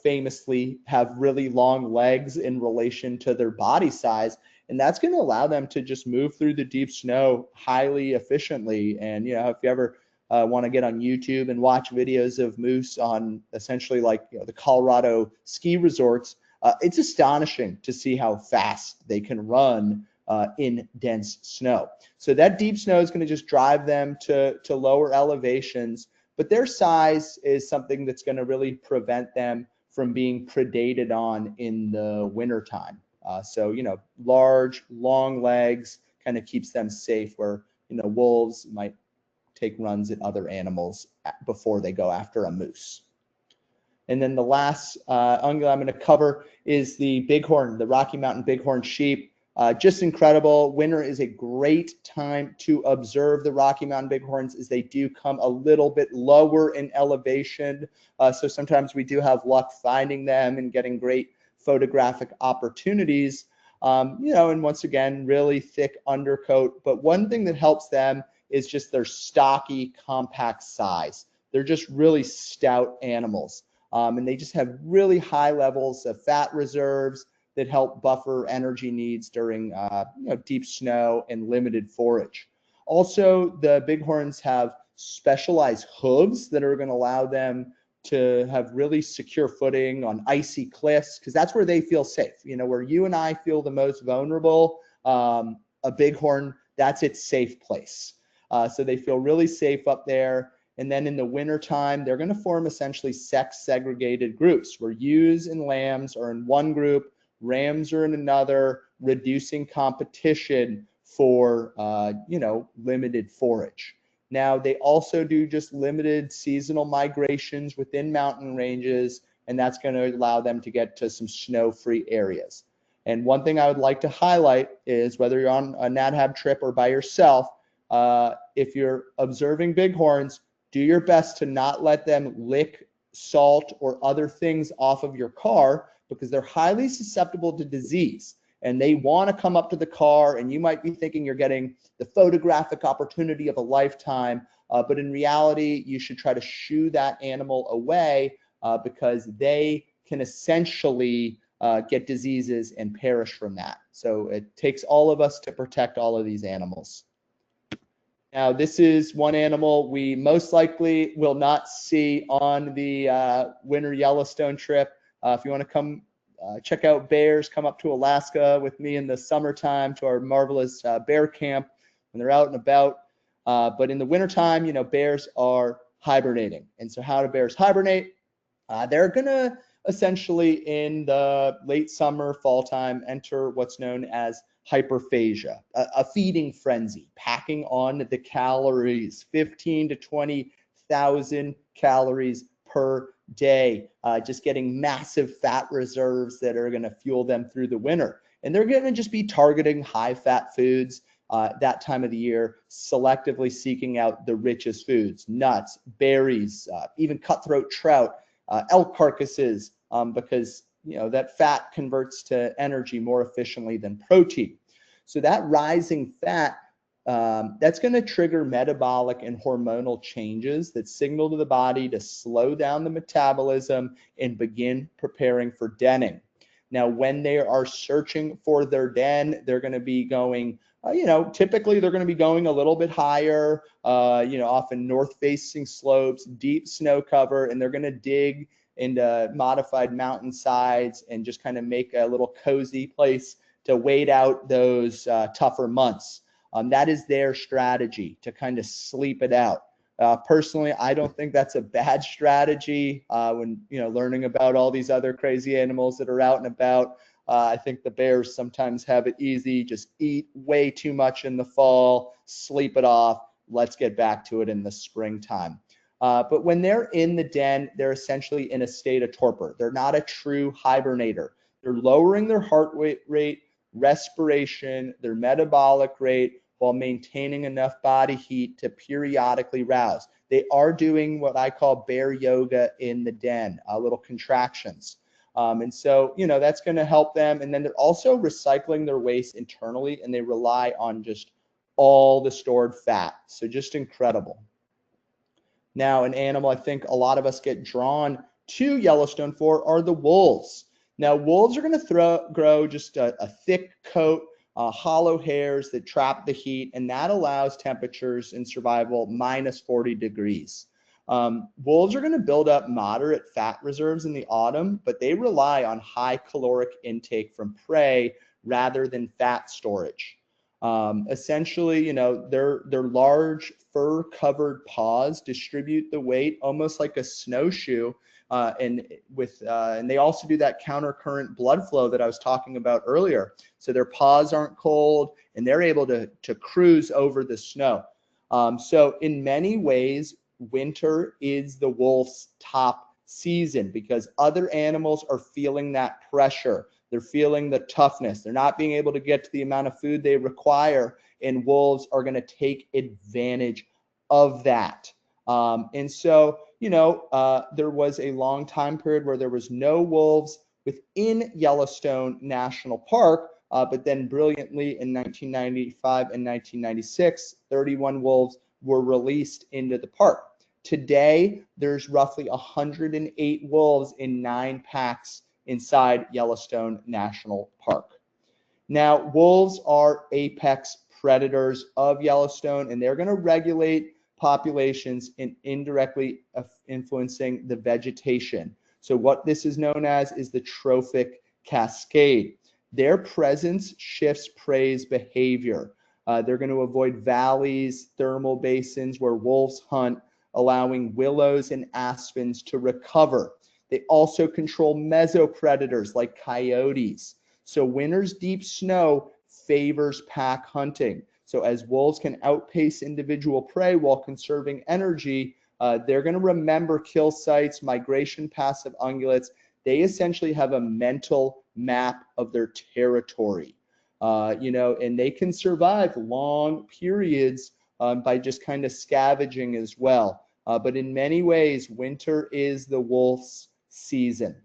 famously have really long legs in relation to their body size, and that's going to allow them to just move through the deep snow highly efficiently. And, if you ever want to get on YouTube and watch videos of moose on essentially like the Colorado ski resorts, it's astonishing to see how fast they can run in dense snow. So that deep snow is going to just drive them to lower elevations, but their size is something that's going to really prevent them from being predated on in the wintertime. So, large, long legs kind of keeps them safe where, wolves might take runs at other animals before they go after a moose. And then the last ungulate I'm going to cover is the bighorn, the Rocky Mountain bighorn sheep. Just incredible. Winter is a great time to observe the Rocky Mountain bighorns as they do come a little bit lower in elevation. So sometimes we do have luck finding them and getting great photographic opportunities. And once again, really thick undercoat. But one thing that helps them is just their stocky, compact size. They're just really stout animals. And they just have really high levels of fat reserves that help buffer energy needs during deep snow and limited forage. Also, the bighorns have specialized hooves that are going to allow them to have really secure footing on icy cliffs, because that's where they feel safe. Where you and I feel the most vulnerable, a bighorn, that's its safe place. So they feel really safe up there. And then in the wintertime, they're going to form essentially sex segregated groups where ewes and lambs are in one group, rams are in another, reducing competition for limited forage. Now, they also do just limited seasonal migrations within mountain ranges, and that's going to allow them to get to some snow-free areas. And one thing I would like to highlight is whether you're on a NatHab trip or by yourself, if you're observing bighorns, do your best to not let them lick salt or other things off of your car, because they're highly susceptible to disease. And they want to come up to the car, and you might be thinking you're getting the photographic opportunity of a lifetime, but in reality, you should try to shoo that animal away because they can essentially get diseases and perish from that. So it takes all of us to protect all of these animals. Now, this is one animal we most likely will not see on the winter Yellowstone trip. If you want to come check out bears, come up to Alaska with me in the summertime to our marvelous bear camp when they're out and about. But in the wintertime, bears are hibernating. And so how do bears hibernate? They're going to essentially in the late summer, fall time, enter what's known as hyperphagia, a feeding frenzy, packing on the calories, 15 to 20,000 calories per day, just getting massive fat reserves that are going to fuel them through the winter. And they're going to just be targeting high fat foods that time of the year, selectively seeking out the richest foods, nuts, berries, even cutthroat trout, elk carcasses, because that fat converts to energy more efficiently than protein. So that rising fat, that's going to trigger metabolic and hormonal changes that signal to the body to slow down the metabolism and begin preparing for denning. Now, when they are searching for their den, they're going to be going, typically they're going to be going a little bit higher, often north-facing slopes, deep snow cover, and they're going to dig into modified mountain sides and just kind of make a little cozy place to wait out those tougher months. That is their strategy, to kind of sleep it out. Personally, I don't think that's a bad strategy when learning about all these other crazy animals that are out and about. I think the bears sometimes have it easy, just eat way too much in the fall, sleep it off, let's get back to it in the springtime. But when they're in the den, they're essentially in a state of torpor. They're not a true hibernator. They're lowering their heart rate, respiration, their metabolic rate, while maintaining enough body heat to periodically rouse. They are doing what I call bear yoga in the den, little contractions. And so, that's going to help them. And then they're also recycling their waste internally, and they rely on just all the stored fat. So just incredible. Now, an animal I think a lot of us get drawn to Yellowstone for are the wolves. Now, wolves are going to grow just a thick coat, hollow hairs that trap the heat, and that allows temperatures in survival minus 40 degrees. Wolves are going to build up moderate fat reserves in the autumn, but they rely on high caloric intake from prey rather than fat storage. Essentially, their large fur-covered paws distribute the weight almost like a snowshoe, and they also do that countercurrent blood flow that I was talking about earlier. So their paws aren't cold, and they're able to cruise over the snow. So in many ways, winter is the wolf's top season because other animals are feeling that pressure. They're feeling the toughness. They're not being able to get to the amount of food they require, and wolves are going to take advantage of that. And so, there was a long time period where there was no wolves within Yellowstone National Park, but then brilliantly in 1995 and 1996, 31 wolves were released into the park. Today, there's roughly 108 wolves in 9 packs inside Yellowstone National Park. Now, wolves are apex predators of Yellowstone, and they're going to regulate populations and indirectly influencing the vegetation. So what this is known as is the trophic cascade. Their presence shifts prey's behavior. They're going to avoid valleys, thermal basins where wolves hunt, allowing willows and aspens to recover. They also control mesopredators like coyotes. So winter's deep snow favors pack hunting. So as wolves can outpace individual prey while conserving energy, they're going to remember kill sites, migration paths of ungulates. They essentially have a mental map of their territory, and they can survive long periods by just kind of scavenging as well. But in many ways, winter is the wolf's season.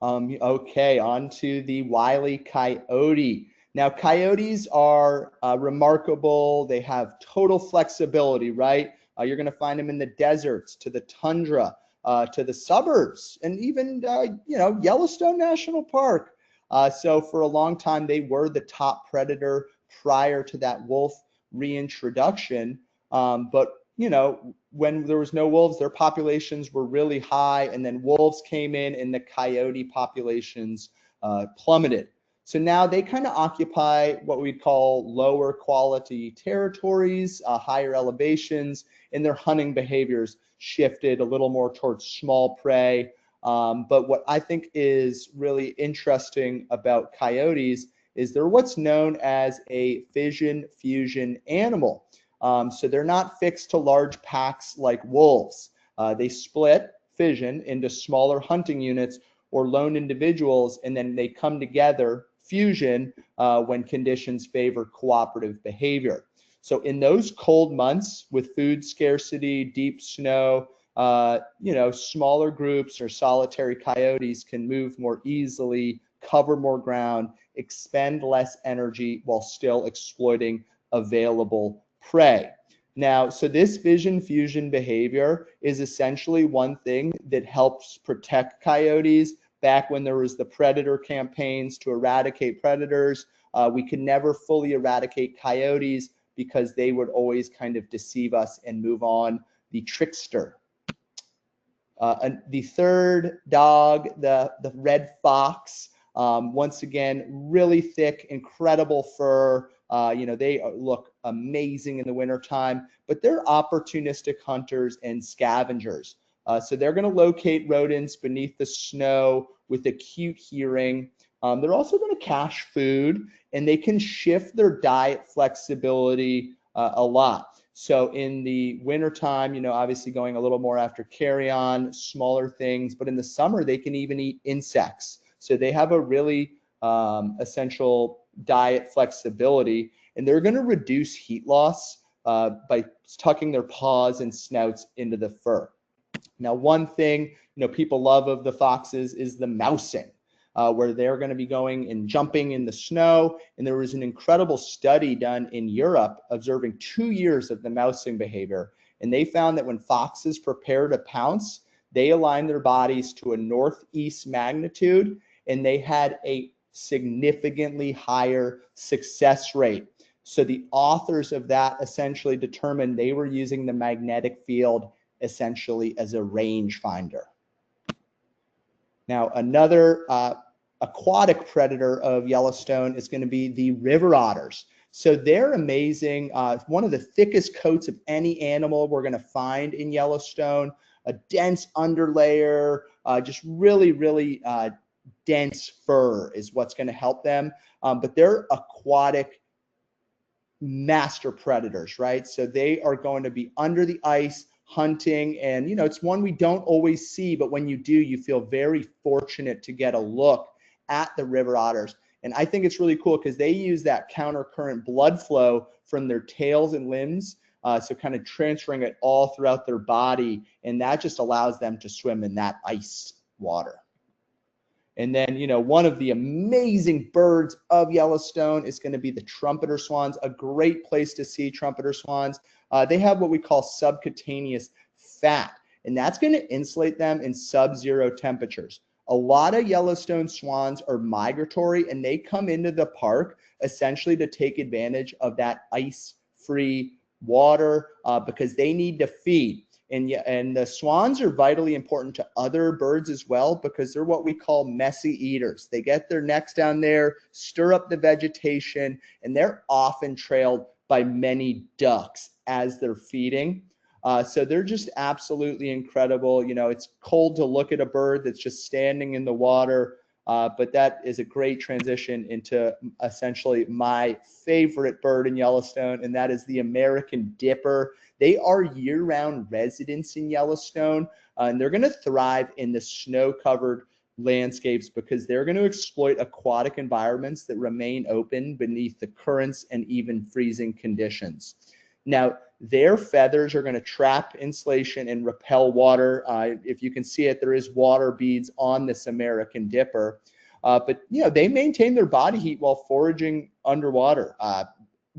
Okay, on to the wily coyote. Now, coyotes are remarkable. They have total flexibility, right? You're going to find them in the deserts, to the tundra, to the suburbs, and even, Yellowstone National Park. So for a long time, they were the top predator prior to that wolf reintroduction. But when there was no wolves, their populations were really high, and then wolves came in and the coyote populations plummeted. So now they kind of occupy what we'd call lower quality territories, higher elevations, and their hunting behaviors shifted a little more towards small prey. But what I think is really interesting about coyotes is they're what's known as a fission fusion animal. So they're not fixed to large packs like wolves. They split, fission, into smaller hunting units or lone individuals, and then they come together, fusion, when conditions favor cooperative behavior. So in those cold months with food scarcity, deep snow, smaller groups or solitary coyotes can move more easily, cover more ground, expend less energy while still exploiting available prey. Now, so this fission fusion behavior is essentially one thing that helps protect coyotes. Back when there was the predator campaigns to eradicate predators, we could never fully eradicate coyotes because they would always kind of deceive us and move on. The trickster. The third dog, the red fox, once again, really thick, incredible fur. They look amazing in the wintertime, but they're opportunistic hunters and scavengers. So they're going to locate rodents beneath the snow with acute hearing. They're also going to cache food, and they can shift their diet flexibility a lot. So in the wintertime, obviously going a little more after carrion, smaller things, but in the summer, they can even eat insects. So they have a really essential diet flexibility, and they're going to reduce heat loss by tucking their paws and snouts into the fur. Now, one thing people love of the foxes is the mousing, where they're going to be going and jumping in the snow. And there was an incredible study done in Europe observing 2 years of the mousing behavior. And they found that when foxes prepare to pounce, they align their bodies to a northeast magnitude, and they had a significantly higher success rate. So the authors of that essentially determined they were using the magnetic field essentially as a range finder. Now, another aquatic predator of Yellowstone is going to be the river otters. So they're amazing. One of the thickest coats of any animal we're going to find in Yellowstone, a dense underlayer, just really, really dense fur is what's going to help them. But they're aquatic master predators, right? So they are going to be under the ice hunting, and it's one we don't always see, but when you do, you feel very fortunate to get a look at the river otters. And I think it's really cool because they use that countercurrent blood flow from their tails and limbs, so kind of transferring it all throughout their body, and that just allows them to swim in that ice water. And then, one of the amazing birds of Yellowstone is going to be the trumpeter swans, a great place to see trumpeter swans. They have what we call subcutaneous fat, and that's going to insulate them in sub-zero temperatures. A lot of Yellowstone swans are migratory, and they come into the park essentially to take advantage of that ice-free water because they need to feed. And the swans are vitally important to other birds as well because they're what we call messy eaters. They get their necks down there, stir up the vegetation, and they're often trailed by many ducks as they're feeding. So they're just absolutely incredible. It's cold to look at a bird that's just standing in the water, but that is a great transition into essentially my favorite bird in Yellowstone, and that is the American dipper. They are year-round residents in Yellowstone, and they're going to thrive in the snow-covered landscapes because they're going to exploit aquatic environments that remain open beneath the currents and even freezing conditions. Now, their feathers are going to trap insulation and repel water. If you can see it, there is water beads on this American dipper. But they maintain their body heat while foraging underwater.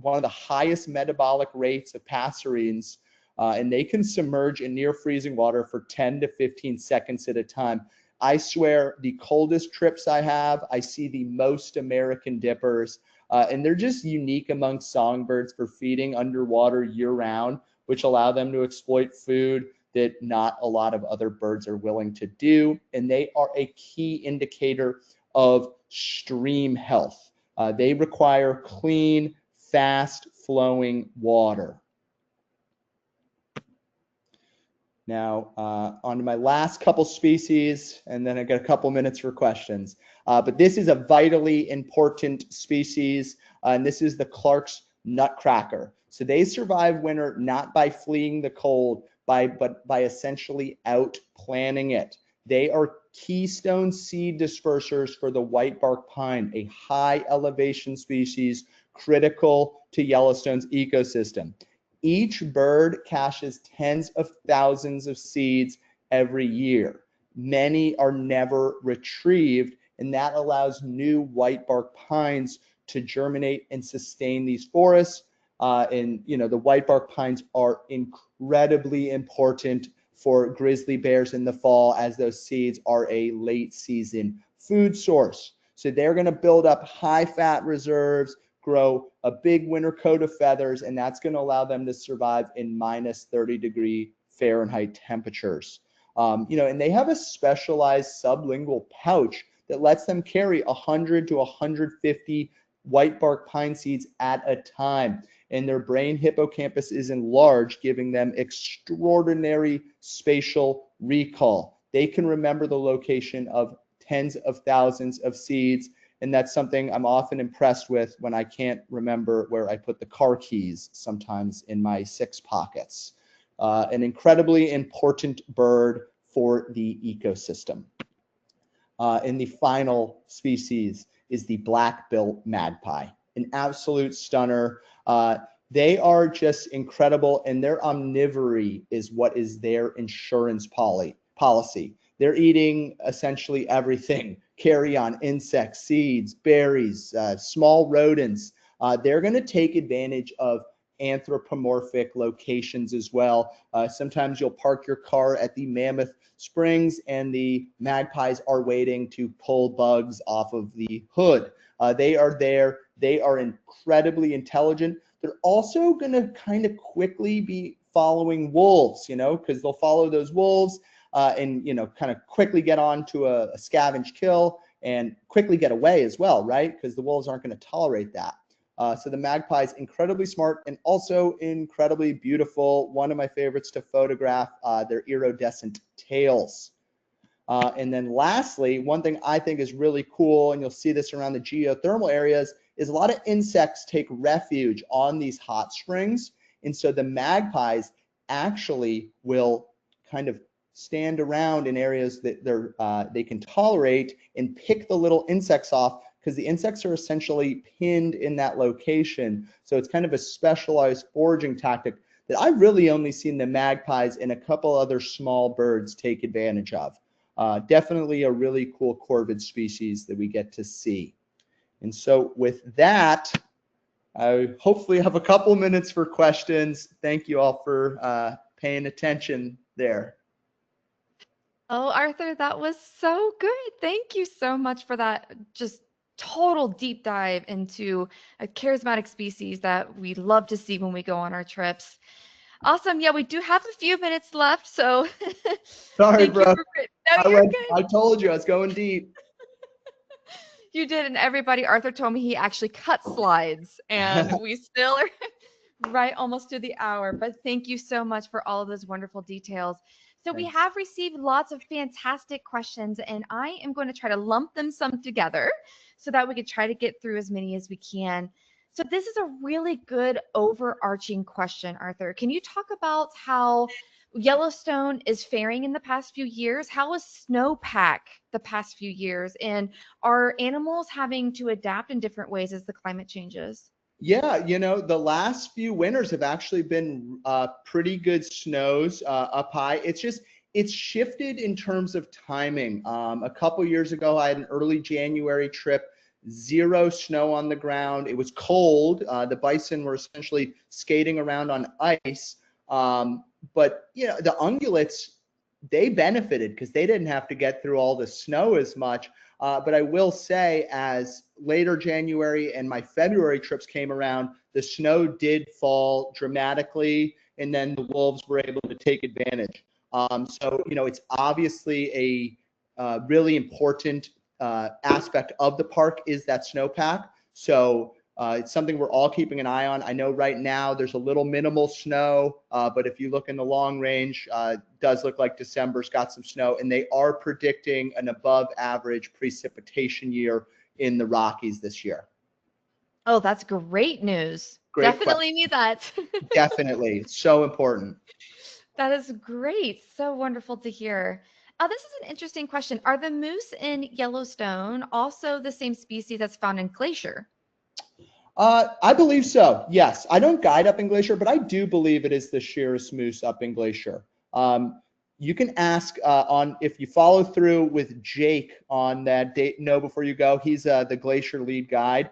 One of the highest metabolic rates of passerines, and they can submerge in near freezing water for 10 to 15 seconds at a time. I swear, the coldest trips I have, I see the most American dippers, and they're just unique among songbirds for feeding underwater year-round, which allow them to exploit food that not a lot of other birds are willing to do, and they are a key indicator of stream health. They require clean, fast-flowing water. Now, on to my last couple species, and then I got a couple minutes for questions. But this is a vitally important species, and this is the Clark's nutcracker. So they survive winter not by fleeing the cold, but by essentially outplanting it. They are keystone seed dispersers for the whitebark pine, a high elevation species critical to Yellowstone's ecosystem. Each bird caches tens of thousands of seeds every year. Many are never retrieved, and that allows new whitebark pines to germinate and sustain these forests. And the whitebark pines are incredibly important for grizzly bears in the fall, as those seeds are a late season food source. So they're going to build up high fat reserves, grow a big winter coat of feathers, and that's going to allow them to survive in minus 30-degree Fahrenheit temperatures. And they have a specialized sublingual pouch that lets them carry 100 to 150 whitebark pine seeds at a time. And their brain hippocampus is enlarged, giving them extraordinary spatial recall. They can remember the location of tens of thousands of seeds, and that's something I'm often impressed with when I can't remember where I put the car keys, sometimes in my 6 pockets. An incredibly important bird for the ecosystem. And the final species is the black-billed magpie, an absolute stunner. They are just incredible, and their omnivory is what is their insurance policy. They're eating essentially everything: carrion, insects, seeds, berries, small rodents. They're going to take advantage of anthropomorphic locations as well. Sometimes you'll park your car at the Mammoth Springs, and the magpies are waiting to pull bugs off of the hood. They are there. They are incredibly intelligent. They're also going to kind of quickly be following wolves, because they'll follow those wolves and, kind of quickly get on to a scavenge kill and quickly get away as well, right? Because the wolves aren't going to tolerate that. So the magpie is incredibly smart and also incredibly beautiful. One of my favorites to photograph, their iridescent tails. And then lastly, one thing I think is really cool, and you'll see this around the geothermal areas, is a lot of insects take refuge on these hot springs. And so the magpies actually will kind of stand around in areas that they can tolerate and pick the little insects off, because the insects are essentially pinned in that location. So it's kind of a specialized foraging tactic that I've really only seen the magpies and a couple other small birds take advantage of. definitely a really cool corvid species that we get to see. And so with that, I hopefully have a couple minutes for questions. Thank you all for paying attention there. Oh, Arthur, that was so good. Thank you so much for that just total deep dive into a charismatic species that we love to see when we go on our trips. Awesome. Yeah, we do have a few minutes left, so Sorry, thank you bro. for. No, you're good. I told you I was going deep. You did, and everybody, Arthur told me he actually cut slides, and we still are right almost to the hour. But thank you so much for all of those wonderful details. So we Thanks. have received lots of fantastic questions, and I am going to try to lump them some together so that we can try to get through as many as we can. So this is a really good overarching question, Arthur. Can you talk about how Yellowstone is faring in the past few years? How is snowpack the past few years? And are animals having to adapt in different ways as the climate changes? Yeah, the last few winters have actually been pretty good snows up high. It's shifted in terms of timing. A couple years ago, I had an early January trip, zero snow on the ground. It was cold. The bison were essentially skating around on ice. But the ungulates, they benefited because they didn't have to get through all the snow as much. But I will say, as later January and my February trips came around, the snow did fall dramatically, and then the wolves were able to take advantage. So, it's obviously a really important aspect of the park is that snowpack. So it's something we're all keeping an eye on. I know right now there's a little minimal snow, but if you look in the long range, it does look like December's got some snow, and they are predicting an above average precipitation year in the Rockies this year. Oh, that's great news. Great Definitely question. need that. Definitely. It's so important. That is great. So wonderful to hear. This is an interesting question. Are the moose in Yellowstone also the same species that's found in Glacier? I believe so. Yes, I don't guide up in Glacier, but I do believe it is the sheerest moose up in Glacier. You can ask on if you follow through with Jake on that date. Know before you go. He's the Glacier lead guide.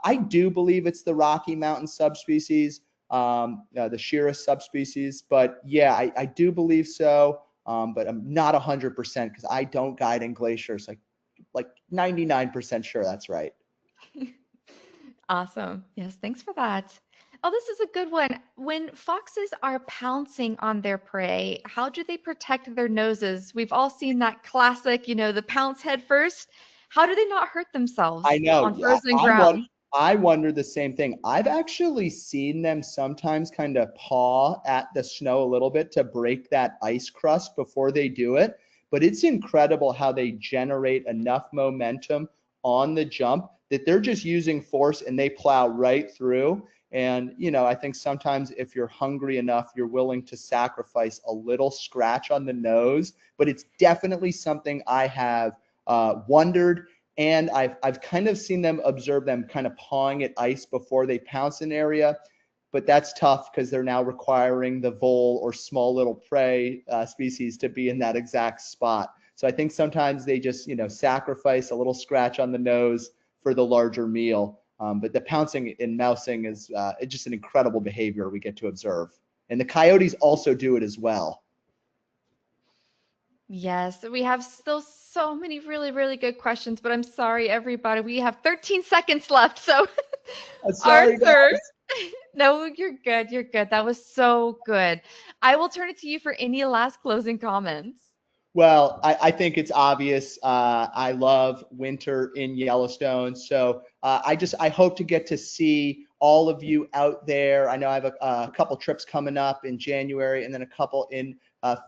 I do believe it's the Rocky Mountain subspecies, the sheerest subspecies. But yeah, I do believe so. But I'm not 100% because I don't guide in Glacier. So like 99% sure that's right. Awesome. Yes, thanks for that. Oh, this is a good one. When foxes are pouncing on their prey, how do they protect their noses? We've all seen that classic, the pounce head first. How do they not hurt I themselves know. on frozen I wonder, ground? I wonder the same thing. I've actually seen them sometimes kind of paw at the snow a little bit to break that ice crust before they do it. But it's incredible how they generate enough momentum on the jump that they're just using force and they plow right through. And, I think sometimes if you're hungry enough, you're willing to sacrifice a little scratch on the nose. But it's definitely something I have wondered, and I've kind of seen them observe them kind of pawing at ice before they pounce an area, but that's tough because they're now requiring the vole or small little prey species to be in that exact spot. So I think sometimes they just sacrifice a little scratch on the nose for the larger meal. But the pouncing and mousing is just an incredible behavior we get to observe, and the coyotes also do it as well. Yes, we have still so many really, really good questions, but I'm sorry, everybody. We have 13 seconds left. So, Sorry, Arthur, guys. no, you're good. You're good. That was so good. I will turn it to you for any last closing comments. Well, I think it's obvious. I love winter in Yellowstone. So I hope to get to see all of you out there. I know I have a couple trips coming up in January and then a couple in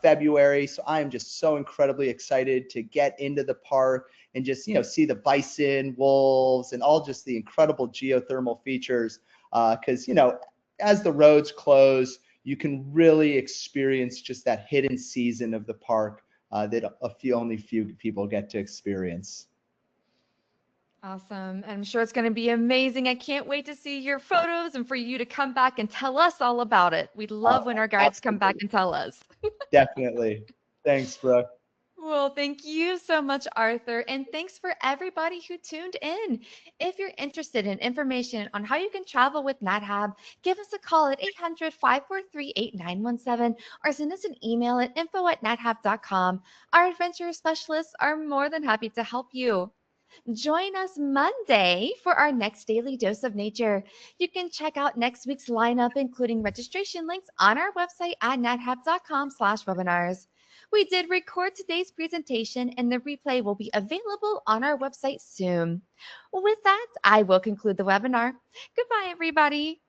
February. So I am just so incredibly excited to get into the park and just, see the bison, wolves, and all just the incredible geothermal features. Because, as the roads close, you can really experience just that hidden season of the park that only few people get to experience. Awesome. I'm sure it's going to be amazing. I can't wait to see your photos and for you to come back and tell us all about it. We love when our guides come back Absolutely. and tell us. Definitely. Thanks, Brooke. Well, thank you so much, Arthur, and thanks for everybody who tuned in. If you're interested in information on how you can travel with NatHab, give us a call at 800-543-8917 or send us an email at info@nathab.com. Our adventure specialists are more than happy to help you. Join us Monday for our next daily dose of nature. You can check out next week's lineup, including registration links on our website at nathab.com/webinars. We did record today's presentation and the replay will be available on our website soon. With that, I will conclude the webinar. Goodbye, everybody.